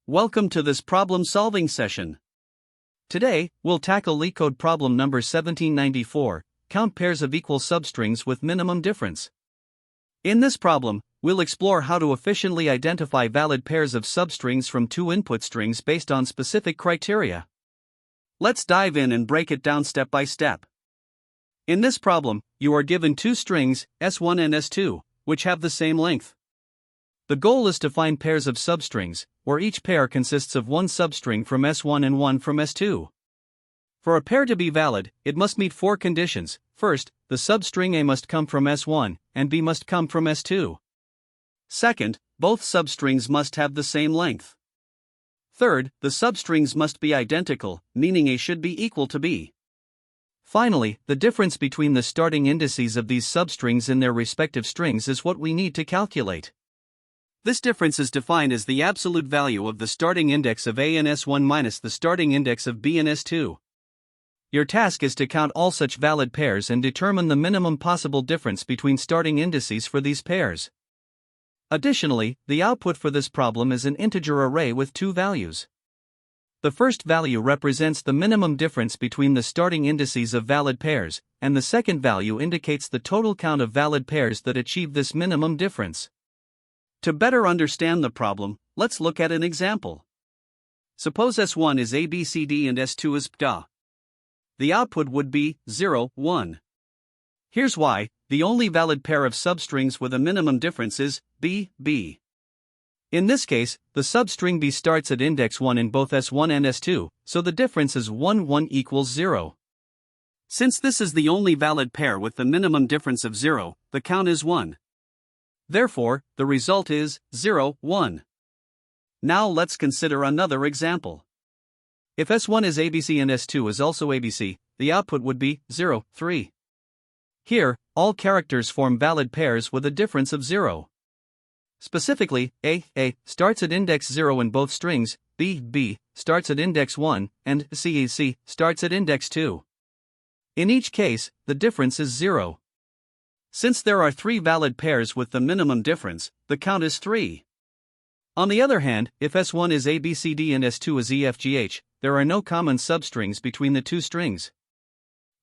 Welcome to this problem-solving session. Today, we'll tackle LeetCode problem number 1794, count pairs of equal substrings with minimum difference. In this problem, we'll explore how to efficiently identify valid pairs of substrings from two input strings based on specific criteria. Let's dive in and break it down step by step. In this problem, you are given two strings, S1 and S2, which have the same length. The goal is to find pairs of substrings, where each pair consists of one substring from S1 and one from S2. For a pair to be valid, it must meet four conditions. First, the substring A must come from S1, and B must come from S2. Second, both substrings must have the same length. Third, the substrings must be identical, meaning A should be equal to B. Finally, the difference between the starting indices of these substrings in their respective strings is what we need to calculate. This difference is defined as the absolute value of the starting index of A in S1 minus the starting index of B in S2. Your task is to count all such valid pairs and determine the minimum possible difference between starting indices for these pairs. Additionally, the output for this problem is an integer array with two values. The first value represents the minimum difference between the starting indices of valid pairs, and the second value indicates the total count of valid pairs that achieve this minimum difference. To better understand the problem, let's look at an example. Suppose S1 is A, B, C, D and S2 is PDA. The output would be 0, 1. Here's why: the only valid pair of substrings with a minimum difference is B, B. In this case, the substring B starts at index 1 in both S1 and S2, so the difference is 1, 1 equals 0. Since this is the only valid pair with the minimum difference of 0, the count is 1. Therefore, the result is 0, 1. Now let's consider another example. If S1 is ABC and S2 is also ABC, the output would be 0, 3. Here, all characters form valid pairs with a difference of 0. Specifically, A starts at index 0 in both strings, B starts at index 1, and C starts at index 2. In each case, the difference is 0. Since there are three valid pairs with the minimum difference, the count is 3. On the other hand, if S1 is ABCD and S2 is EFGH, there are no common substrings between the two strings.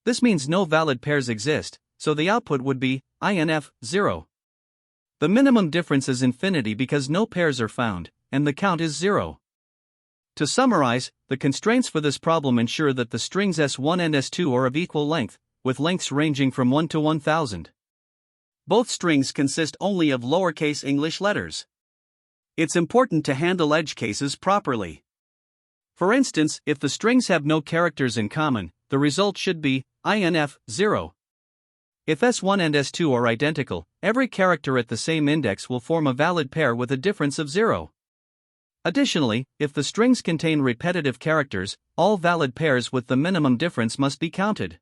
This means no valid pairs exist, so the output would be INF 0. The minimum difference is infinity because no pairs are found, and the count is 0. To summarize, the constraints for this problem ensure that the strings S1 and S2 are of equal length, with lengths ranging from 1 to 1000. Both strings consist only of lowercase English letters. It's important to handle edge cases properly. For instance, if the strings have no characters in common, the result should be INF 0. If S1 and S2 are identical, every character at the same index will form a valid pair with a difference of 0. Additionally, if the strings contain repetitive characters, all valid pairs with the minimum difference must be counted.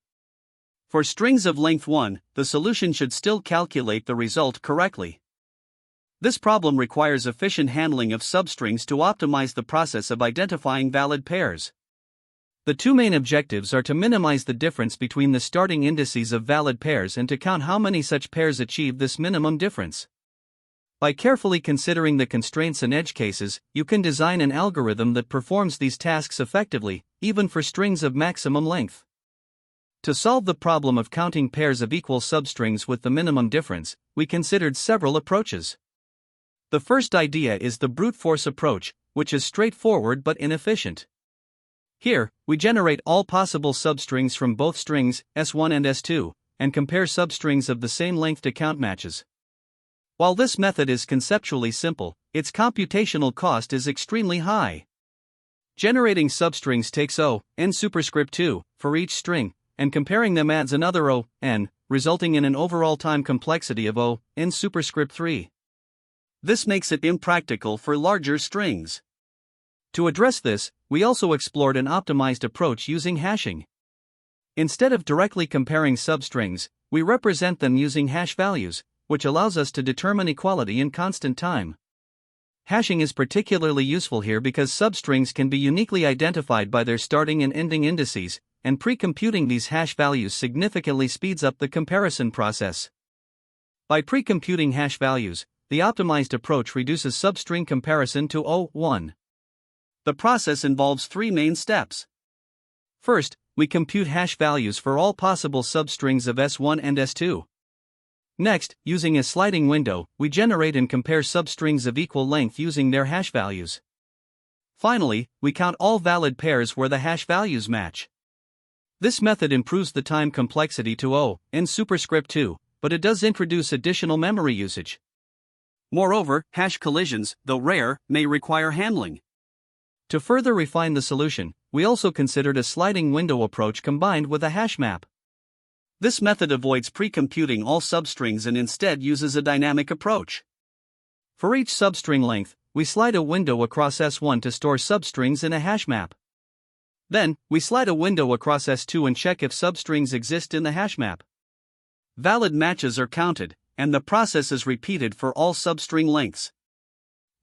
For strings of length 1, the solution should still calculate the result correctly. This problem requires efficient handling of substrings to optimize the process of identifying valid pairs. The two main objectives are to minimize the difference between the starting indices of valid pairs and to count how many such pairs achieve this minimum difference. By carefully considering the constraints and edge cases, you can design an algorithm that performs these tasks effectively, even for strings of maximum length. To solve the problem of counting pairs of equal substrings with the minimum difference, we considered several approaches. The first idea is the brute force approach, which is straightforward but inefficient. Here, we generate all possible substrings from both strings, S1 and S2, and compare substrings of the same length to count matches. While this method is conceptually simple, its computational cost is extremely high. Generating substrings takes n superscript 2 for each string, and comparing them adds another n, resulting in an overall time complexity of n superscript 3. This makes it impractical for larger strings. To address this, we also explored an optimized approach using hashing. Instead of directly comparing substrings, we represent them using hash values, which allows us to determine equality in constant time. Hashing is particularly useful here because substrings can be uniquely identified by their starting and ending indices, and pre-computing these hash values significantly speeds up the comparison process. By pre-computing hash values, the optimized approach reduces substring comparison to 1. The process involves three main steps. First, we compute hash values for all possible substrings of S1 and S2. Next, using a sliding window, we generate and compare substrings of equal length using their hash values. Finally, we count all valid pairs where the hash values match. This method improves the time complexity to O in superscript 2, but it does introduce additional memory usage. Moreover, hash collisions, though rare, may require handling. To further refine the solution, we also considered a sliding window approach combined with a hash map. This method avoids pre-computing all substrings and instead uses a dynamic approach. For each substring length, we slide a window across S1 to store substrings in a hash map. Then, we slide a window across S2 and check if substrings exist in the hash map. Valid matches are counted, and the process is repeated for all substring lengths.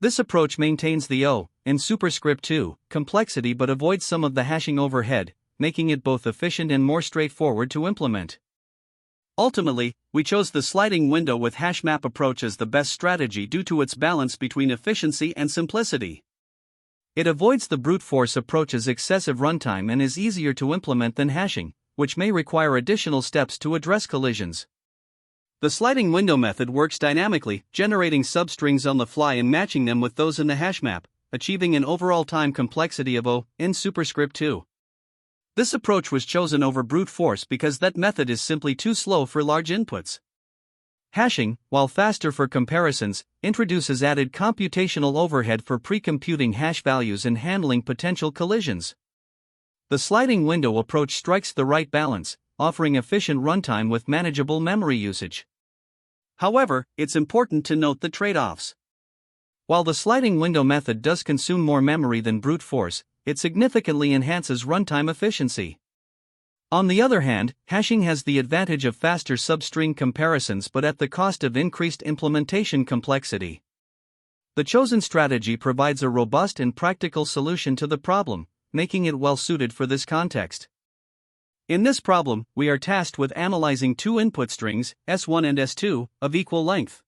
This approach maintains the O in superscript 2 complexity but avoids some of the hashing overhead, making it both efficient and more straightforward to implement. Ultimately, we chose the sliding window with hash map approach as the best strategy due to its balance between efficiency and simplicity. It avoids the brute force approach's excessive runtime and is easier to implement than hashing, which may require additional steps to address collisions. The sliding window method works dynamically, generating substrings on the fly and matching them with those in the hash map, achieving an overall time complexity of O in superscript 2. This approach was chosen over brute force because that method is simply too slow for large inputs. Hashing, while faster for comparisons, introduces added computational overhead for pre-computing hash values and handling potential collisions. The sliding window approach strikes the right balance, offering efficient runtime with manageable memory usage. However, it's important to note the trade-offs. While the sliding window method does consume more memory than brute force, it significantly enhances runtime efficiency. On the other hand, hashing has the advantage of faster substring comparisons but at the cost of increased implementation complexity. The chosen strategy provides a robust and practical solution to the problem, making it well suited for this context. In this problem, we are tasked with analyzing two input strings, S1 and S2, of equal length.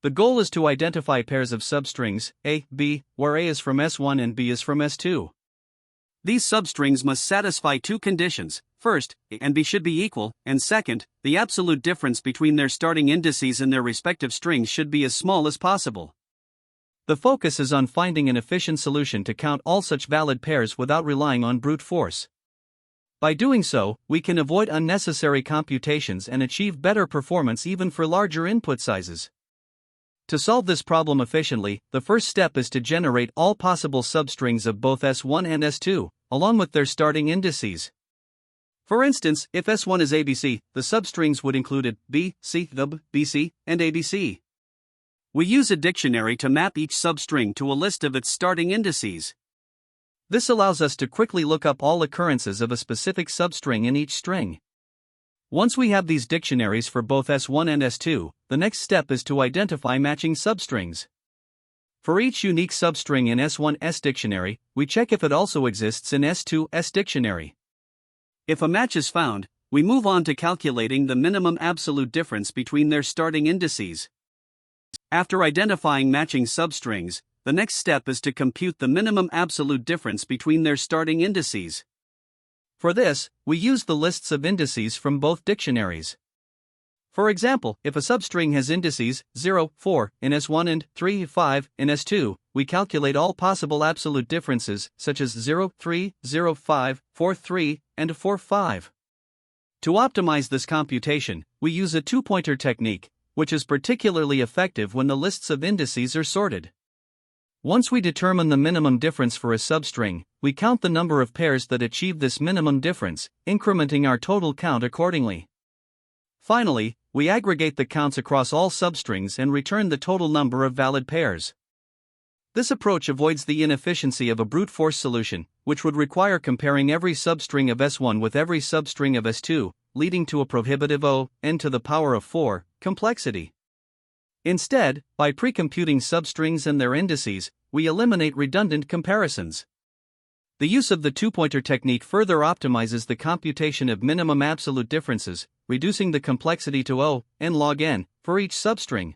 The goal is to identify pairs of substrings, A, B, where A is from S1 and B is from S2. These substrings must satisfy two conditions: first, A and B should be equal, and second, the absolute difference between their starting indices and their respective strings should be as small as possible. The focus is on finding an efficient solution to count all such valid pairs without relying on brute force. By doing so, we can avoid unnecessary computations and achieve better performance even for larger input sizes. To solve this problem efficiently, the first step is to generate all possible substrings of both S1 and S2, along with their starting indices. For instance, if S1 is ABC, the substrings would include B, C, B, BC, and ABC. We use a dictionary to map each substring to a list of its starting indices. This allows us to quickly look up all occurrences of a specific substring in each string. Once we have these dictionaries for both S1 and S2, the next step is to identify matching substrings. For each unique substring in S1's dictionary, we check if it also exists in S2's dictionary. If a match is found, we move on to calculating the minimum absolute difference between their starting indices. After identifying matching substrings, the next step is to compute the minimum absolute difference between their starting indices. For this, we use the lists of indices from both dictionaries. For example, if a substring has indices 0, 4 in S1 and 3, 5 in S2, we calculate all possible absolute differences such as 0, 3, 0, 5, 4, 3, and 4, 5. To optimize this computation, we use a two-pointer technique, which is particularly effective when the lists of indices are sorted. Once we determine the minimum difference for a substring, we count the number of pairs that achieve this minimum difference, incrementing our total count accordingly. Finally, we aggregate the counts across all substrings and return the total number of valid pairs. This approach avoids the inefficiency of a brute force solution, which would require comparing every substring of S1 with every substring of S2, leading to a prohibitive O(n) to the power of 4 complexity. Instead, by pre-computing substrings and their indices, we eliminate redundant comparisons. The use of the two-pointer technique further optimizes the computation of minimum absolute differences, reducing the complexity to O(n) log n for each substring.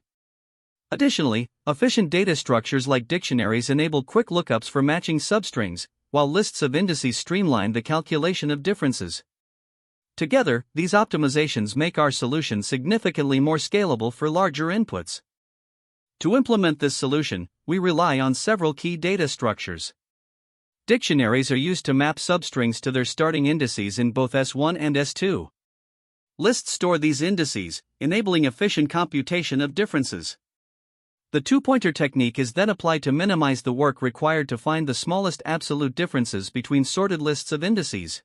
Additionally, efficient data structures like dictionaries enable quick lookups for matching substrings, while lists of indices streamline the calculation of differences. Together, these optimizations make our solution significantly more scalable for larger inputs. To implement this solution, we rely on several key data structures. Dictionaries are used to map substrings to their starting indices in both S1 and S2. Lists store these indices, enabling efficient computation of differences. The two-pointer technique is then applied to minimize the work required to find the smallest absolute differences between sorted lists of indices.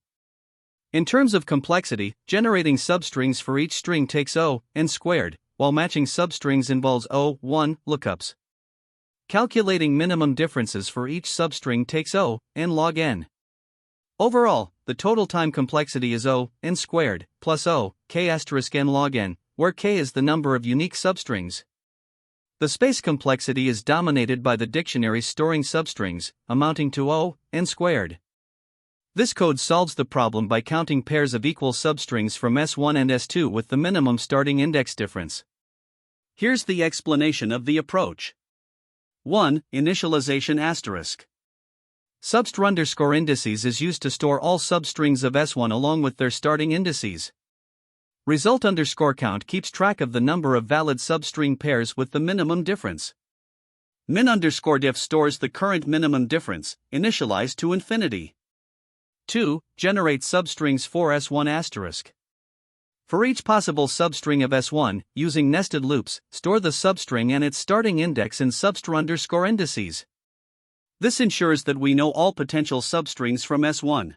In terms of complexity, generating substrings for each string takes n squared, while matching substrings involves 1 lookups. Calculating minimum differences for each substring takes n log n. Overall, the total time complexity is n squared plus k asterisk n log n, where k is the number of unique substrings. The space complexity is dominated by the dictionaries storing substrings, amounting to n squared. This code solves the problem by counting pairs of equal substrings from S1 and S2 with the minimum starting index difference. Here's the explanation of the approach. 1. Initialization asterisk. Substr indices is used to store all substrings of S1 along with their starting indices. Result count keeps track of the number of valid substring pairs with the minimum difference. Min diff stores the current minimum difference, initialized to infinity. 2. Generate substrings for S1 asterisk. For each possible substring of S1, using nested loops, store the substring and its starting index in substr indices. This ensures that we know all potential substrings from S1.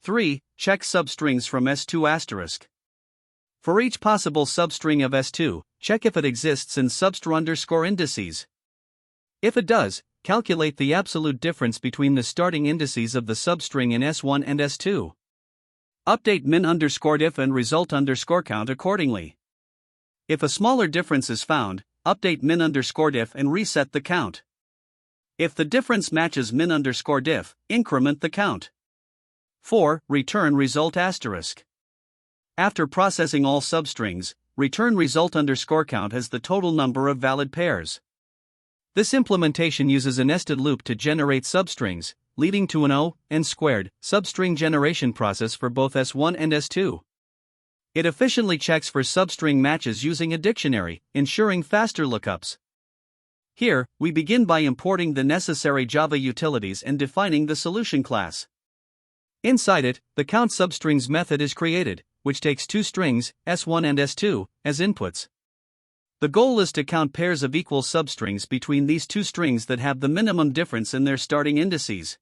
3. Check substrings from S2 asterisk. For each possible substring of S2, check if it exists in substr indices. If it does, calculate the absolute difference between the starting indices of the substring in S1 and S2. Update min diff and result count accordingly. If a smaller difference is found, update min diff and reset the count. If the difference matches min diff, increment the count. 4. Return result asterisk. After processing all substrings, return result count as the total number of valid pairs. This implementation uses a nested loop to generate substrings, leading to an n squared substring generation process for both S1 and S2. It efficiently checks for substring matches using a dictionary, ensuring faster lookups. Here, we begin by importing the necessary Java utilities and defining the solution class. Inside it, the countSubstrings method is created, which takes two strings, S1 and S2, as inputs. The goal is to count pairs of equal substrings between these two strings that have the minimum difference in their starting indices.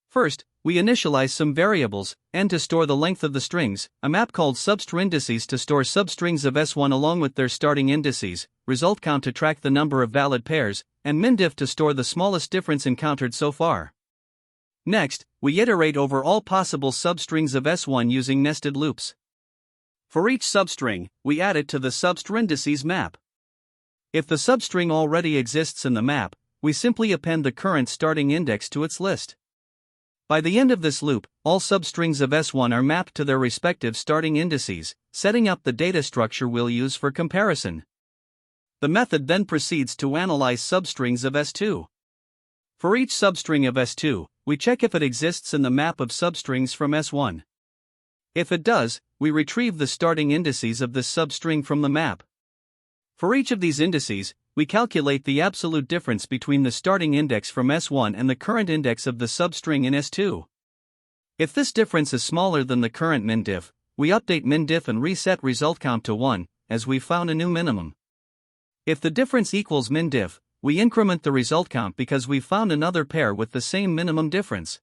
First, we initialize some variables, n to store the length of the strings, a map called substrindices to store substrings of S1 along with their starting indices, result count to track the number of valid pairs, and mindiff to store the smallest difference encountered so far. Next, we iterate over all possible substrings of S1 using nested loops. For each substring, we add it to the substrindices map. If the substring already exists in the map, we simply append the current starting index to its list. By the end of this loop, all substrings of S1 are mapped to their respective starting indices, setting up the data structure we'll use for comparison. The method then proceeds to analyze substrings of S2. For each substring of S2, we check if it exists in the map of substrings from S1. If it does, we retrieve the starting indices of this substring from the map. For each of these indices, we calculate the absolute difference between the starting index from S1 and the current index of the substring in S2. If this difference is smaller than the current mindiff, we update mindiff and reset result count to 1, as we found a new minimum. If the difference equals mindiff, we increment the result count because we found another pair with the same minimum difference.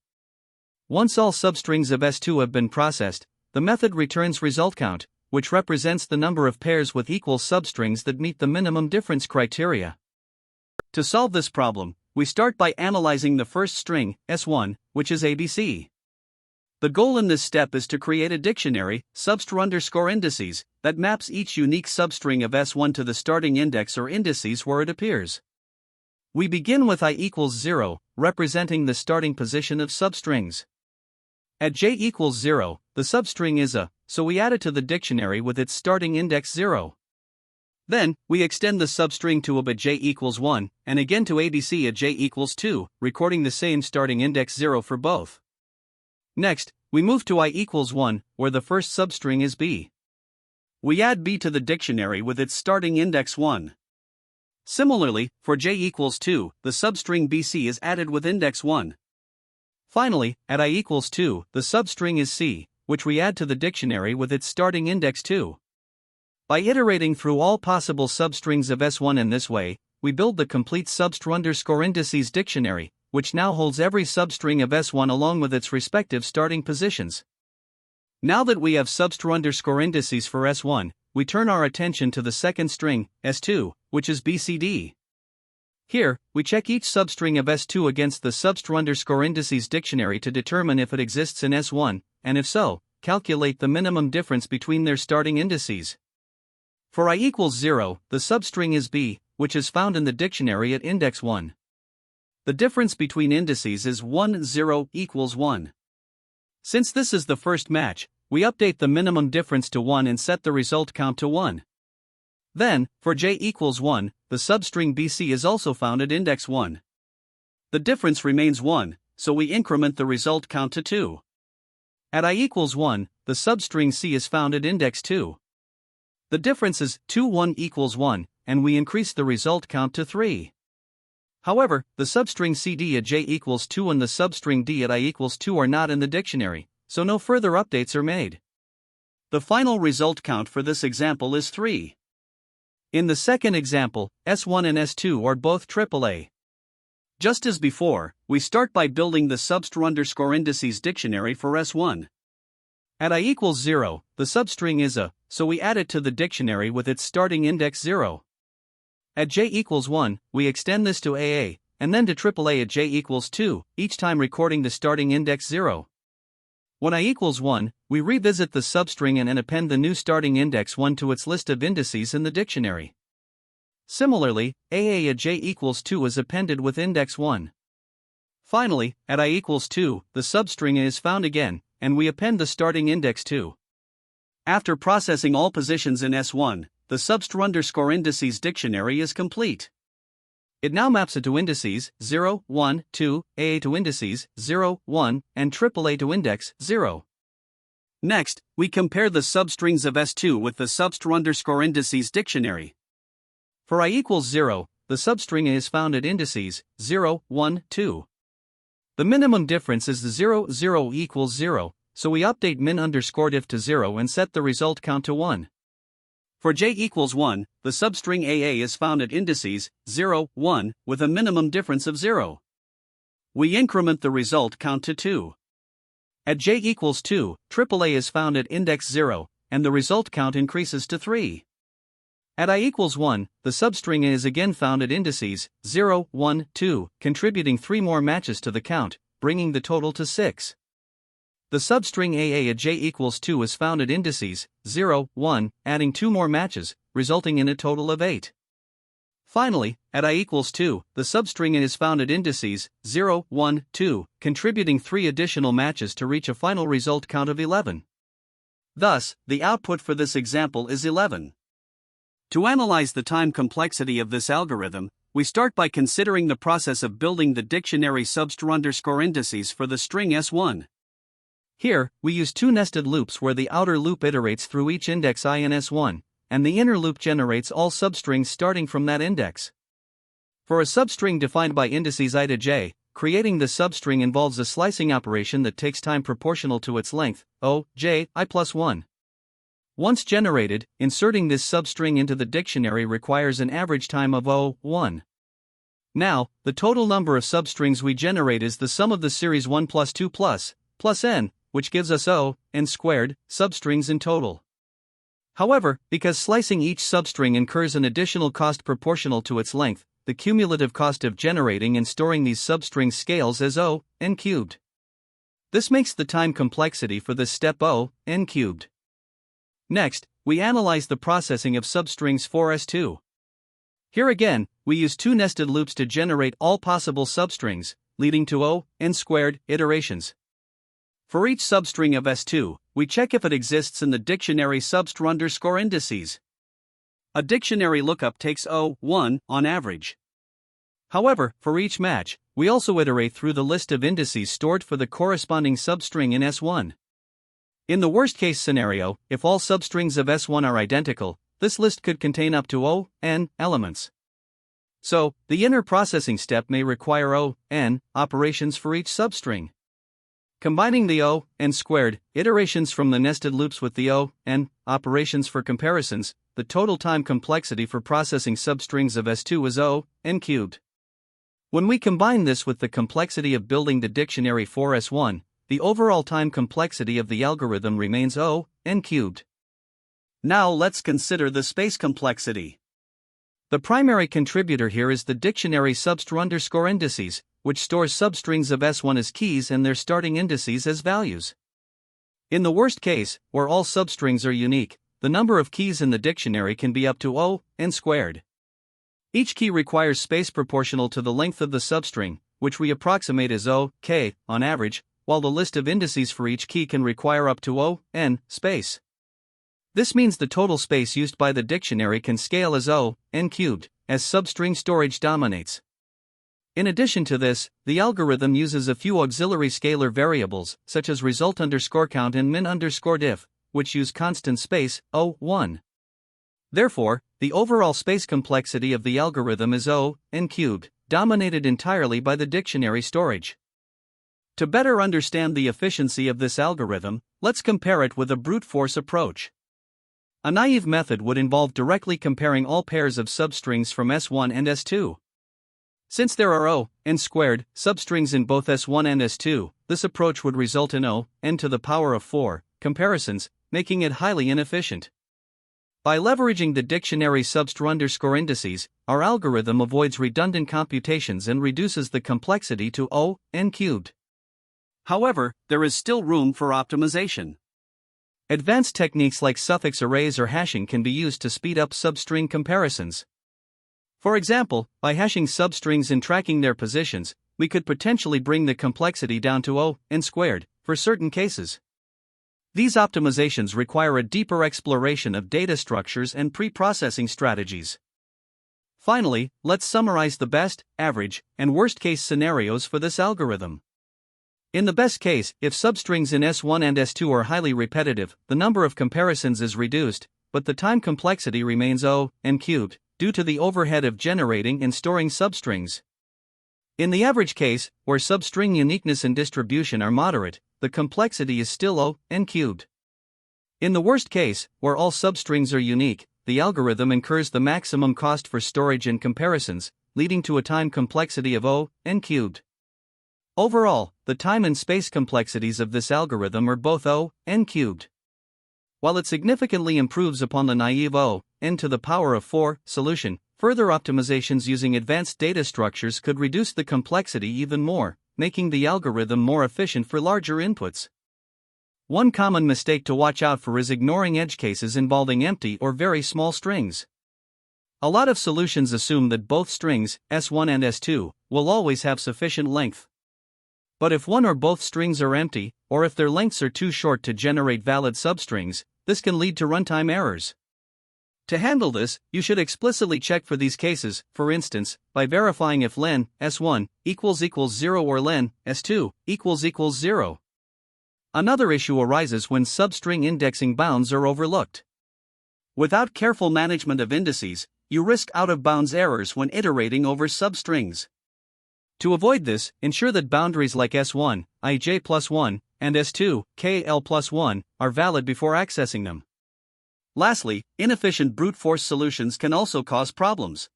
Once all substrings of S2 have been processed, the method returns result count, which represents the number of pairs with equal substrings that meet the minimum difference criteria. To solve this problem, we start by analyzing the first string, S1, which is ABC. The goal in this step is to create a dictionary, substr indices, that maps each unique substring of S1 to the starting index or indices where it appears. We begin with I equals 0, representing the starting position of substrings. At j equals 0, the substring is a, so we add it to the dictionary with its starting index 0. Then, we extend the substring to ab at j equals 1, and again to abc at j equals 2, recording the same starting index 0 for both. Next, we move to I equals 1, where the first substring is b. We add b to the dictionary with its starting index 1. Similarly, for j equals 2, the substring bc is added with index 1. Finally, at I equals 2, the substring is c, which we add to the dictionary with its starting index 2. By iterating through all possible substrings of S1 in this way, we build the complete substr_indices dictionary, which now holds every substring of S1 along with its respective starting positions. Now that we have substr_indices for S1, we turn our attention to the second string, S2, which is BCD. Here, we check each substring of S2 against the substr_indices dictionary to determine if it exists in S1, and if so, calculate the minimum difference between their starting indices. For I equals 0, the substring is b, which is found in the dictionary at index 1. The difference between indices is 1, 0 equals 1. Since this is the first match, we update the minimum difference to 1 and set the result count to 1. Then, for j equals 1, the substring bc is also found at index 1. The difference remains 1, so we increment the result count to 2. At I equals 1, the substring c is found at index 2. The difference is 2, 1 equals 1, and we increase the result count to 3. However, the substring cd at j equals 2 and the substring d at I equals 2 are not in the dictionary, so no further updates are made. The final result count for this example is 3. In the second example, S1 and S2 are both AAA. Just as before, we start by building the substr_indices dictionary for S1. At I equals 0, the substring is a, so we add it to the dictionary with its starting index 0. At j equals 1, we extend this to AA, and then to AAA at j equals 2, each time recording the starting index 0. When I equals 1, we revisit the substring and append the new starting index 1 to its list of indices in the dictionary. Similarly, AA at j equals 2 is appended with index 1. Finally, at I equals 2, the substring is found again, and we append the starting index 2. After processing all positions in S1, the substr_indices dictionary is complete. It now maps it to indices 0, 1, 2, AA to indices 0, 1, and AAA to index 0. Next, we compare the substrings of S2 with the substr_indices dictionary. For I equals 0, the substring is found at indices 0, 1, 2. The minimum difference is the 0, 0 equals 0, so we update min_diff to 0 and set the result count to 1. For j equals 1, the substring AA is found at indices 0, 1, with a minimum difference of 0. We increment the result count to 2. At j equals 2, AAA is found at index 0, and the result count increases to 3. At I equals 1, the substring is again found at indices 0, 1, 2, contributing 3 more matches to the count, bringing the total to 6. The substring AA at j equals 2 is found at indices 0, 1, adding 2 more matches, resulting in a total of 8. Finally, at I equals 2, the substring is found at indices 0, 1, 2, contributing 3 additional matches to reach a final result count of 11. Thus, the output for this example is 11. To analyze the time complexity of this algorithm, we start by considering the process of building the dictionary substr_indices for the string S1. Here, we use 2 nested loops where the outer loop iterates through each index I in S1, and the inner loop generates all substrings starting from that index. For a substring defined by indices I to j, creating the substring involves a slicing operation that takes time proportional to its length, O, j, I plus 1. Once generated, inserting this substring into the dictionary requires an average time of O, 1. Now, the total number of substrings we generate is the sum of the series 1 plus 2 plus n, which gives us O, n squared, substrings in total. However, because slicing each substring incurs an additional cost proportional to its length, the cumulative cost of generating and storing these substrings scales as O, n cubed. This makes the time complexity for this step O, n cubed. Next, we analyze the processing of substrings for S2. Here again, we use 2 nested loops to generate all possible substrings, leading to O, n squared iterations. For each substring of S2, we check if it exists in the dictionary substr_indices. A dictionary lookup takes O(1) on average. However, for each match, we also iterate through the list of indices stored for the corresponding substring in S1. In the worst-case scenario, if all substrings of S1 are identical, this list could contain up to O(n) elements. So, the inner processing step may require O(n) operations for each substring. Combining the O(n) squared iterations from the nested loops with the O(n) operations for comparisons, the total time complexity for processing substrings of S2 is O(n) cubed. When we combine this with the complexity of building the dictionary for S1, the overall time complexity of the algorithm remains O(n) cubed. Now let's consider the space complexity. The primary contributor here is the dictionary substr_indices, which stores substrings of S1 as keys and their starting indices as values. In the worst case, where all substrings are unique, the number of keys in the dictionary can be up to O(n) squared. Each key requires space proportional to the length of the substring, which we approximate as O(k) on average, while the list of indices for each key can require up to O(n) space. This means the total space used by the dictionary can scale as O(n) cubed, as substring storage dominates. In addition to this, the algorithm uses a few auxiliary scalar variables, such as result_count and min_diff, which use constant space, O(1). Therefore, the overall space complexity of the algorithm is O(n) cubed, dominated entirely by the dictionary storage. To better understand the efficiency of this algorithm, let's compare it with a brute force approach. A naive method would involve directly comparing all pairs of substrings from S1 and S2. Since there are O(n) squared substrings in both S1 and S2, this approach would result in O(n) to the power of 4 comparisons, making it highly inefficient. By leveraging the dictionary substr_indices, our algorithm avoids redundant computations and reduces the complexity to O(n) cubed. However, there is still room for optimization. Advanced techniques like suffix arrays or hashing can be used to speed up substring comparisons. For example, by hashing substrings and tracking their positions, we could potentially bring the complexity down to O(n) squared for certain cases. These optimizations require a deeper exploration of data structures and pre-processing strategies. Finally, let's summarize the best, average, and worst-case scenarios for this algorithm. In the best case, if substrings in S1 and S2 are highly repetitive, the number of comparisons is reduced, but the time complexity remains O(n) cubed, due to the overhead of generating and storing substrings. In the average case, where substring uniqueness and distribution are moderate, the complexity is still O(n) cubed. In the worst case, where all substrings are unique, the algorithm incurs the maximum cost for storage and comparisons, leading to a time complexity of O(n) cubed. Overall, the time and space complexities of this algorithm are both O(n) cubed. While it significantly improves upon the naive O(n) to the power of 4 solution, further optimizations using advanced data structures could reduce the complexity even more, making the algorithm more efficient for larger inputs. One common mistake to watch out for is ignoring edge cases involving empty or very small strings. A lot of solutions assume that both strings, S1 and S2, will always have sufficient length. But if one or both strings are empty, or if their lengths are too short to generate valid substrings, this can lead to runtime errors. To handle this, you should explicitly check for these cases, for instance, by verifying if len S1 == 0 or len S2 == 0. Another issue arises when substring indexing bounds are overlooked. Without careful management of indices, you risk out-of-bounds errors when iterating over substrings. To avoid this, ensure that boundaries like S1, ij+1, and S2, kl+1, are valid before accessing them. Lastly, inefficient brute force solutions can also cause problems.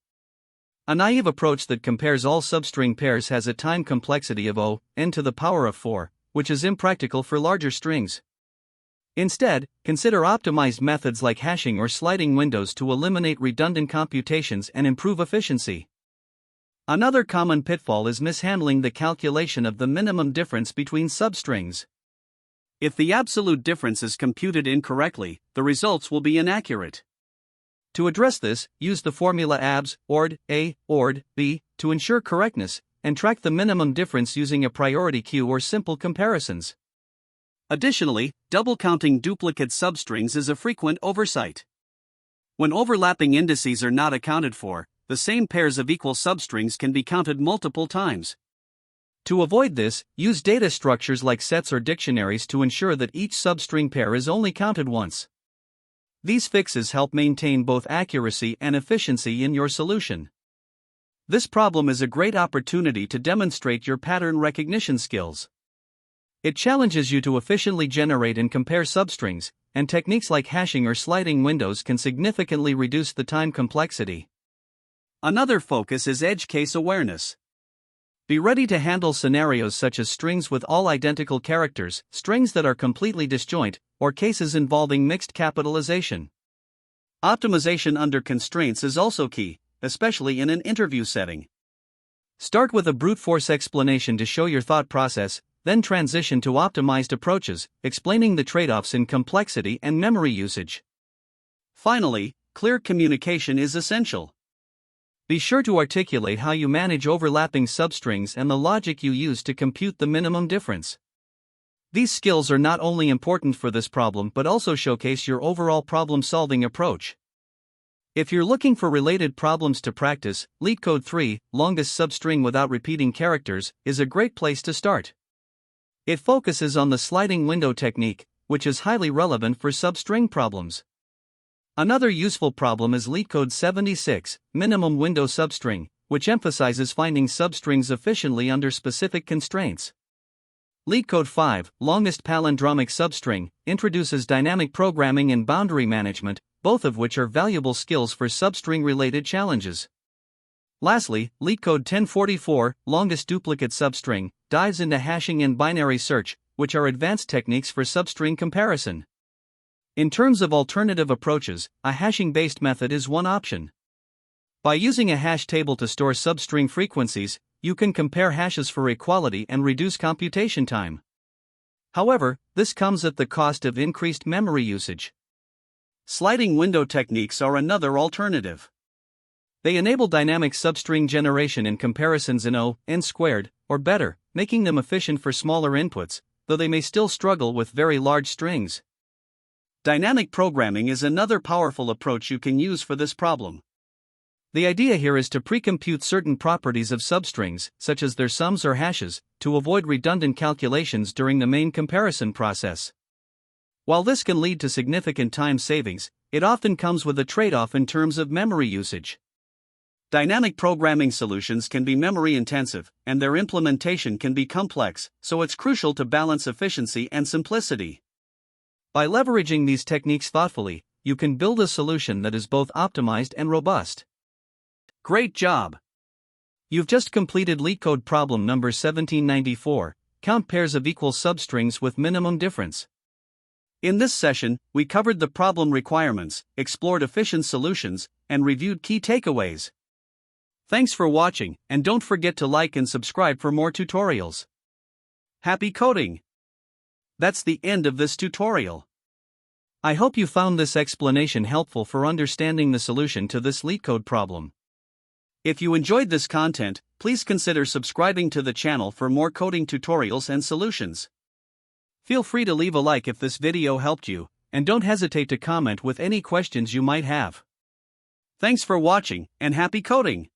A naive approach that compares all substring pairs has a time complexity of O(n) to the power of 4, which is impractical for larger strings. Instead, consider optimized methods like hashing or sliding windows to eliminate redundant computations and improve efficiency. Another common pitfall is mishandling the calculation of the minimum difference between substrings. If the absolute difference is computed incorrectly, the results will be inaccurate. To address this, use the formula abs, ord, A, ord, B, to ensure correctness, and track the minimum difference using a priority queue or simple comparisons. Additionally, double counting duplicate substrings is a frequent oversight. When overlapping indices are not accounted for, the same pairs of equal substrings can be counted multiple times. To avoid this, use data structures like sets or dictionaries to ensure that each substring pair is only counted once. These fixes help maintain both accuracy and efficiency in your solution. This problem is a great opportunity to demonstrate your pattern recognition skills. It challenges you to efficiently generate and compare substrings, and techniques like hashing or sliding windows can significantly reduce the time complexity. Another focus is edge case awareness. Be ready to handle scenarios such as strings with all identical characters, strings that are completely disjoint, or cases involving mixed capitalization. Optimization under constraints is also key, especially in an interview setting. Start with a brute force explanation to show your thought process, then transition to optimized approaches, explaining the trade-offs in complexity and memory usage. Finally, clear communication is essential. Be sure to articulate how you manage overlapping substrings and the logic you use to compute the minimum difference. These skills are not only important for this problem but also showcase your overall problem-solving approach. If you're looking for related problems to practice, LeetCode 3, Longest Substring Without Repeating Characters, is a great place to start. It focuses on the sliding window technique, which is highly relevant for substring problems. Another useful problem is LeetCode 76, Minimum Window Substring, which emphasizes finding substrings efficiently under specific constraints. LeetCode 5, Longest Palindromic Substring, introduces dynamic programming and boundary management, both of which are valuable skills for substring-related challenges. Lastly, LeetCode 1044, Longest Duplicate Substring, dives into hashing and binary search, which are advanced techniques for substring comparison. In terms of alternative approaches, a hashing-based method is one option. By using a hash table to store substring frequencies, you can compare hashes for equality and reduce computation time. However, this comes at the cost of increased memory usage. Sliding window techniques are another alternative. They enable dynamic substring generation and comparisons in n², or better, making them efficient for smaller inputs, though they may still struggle with very large strings. Dynamic programming is another powerful approach you can use for this problem. The idea here is to pre-compute certain properties of substrings, such as their sums or hashes, to avoid redundant calculations during the main comparison process. While this can lead to significant time savings, it often comes with a trade-off in terms of memory usage. Dynamic programming solutions can be memory-intensive, and their implementation can be complex, so it's crucial to balance efficiency and simplicity. By leveraging these techniques thoughtfully, you can build a solution that is both optimized and robust. Great job! You've just completed LeetCode problem number 1794, Count Pairs of Equal Substrings with Minimum Difference. In this session, we covered the problem requirements, explored efficient solutions, and reviewed key takeaways. Thanks for watching, and don't forget to like and subscribe for more tutorials. Happy coding! That's the end of this tutorial. I hope you found this explanation helpful for understanding the solution to this LeetCode problem. If you enjoyed this content, please consider subscribing to the channel for more coding tutorials and solutions. Feel free to leave a like if this video helped you, and don't hesitate to comment with any questions you might have. Thanks for watching, and happy coding!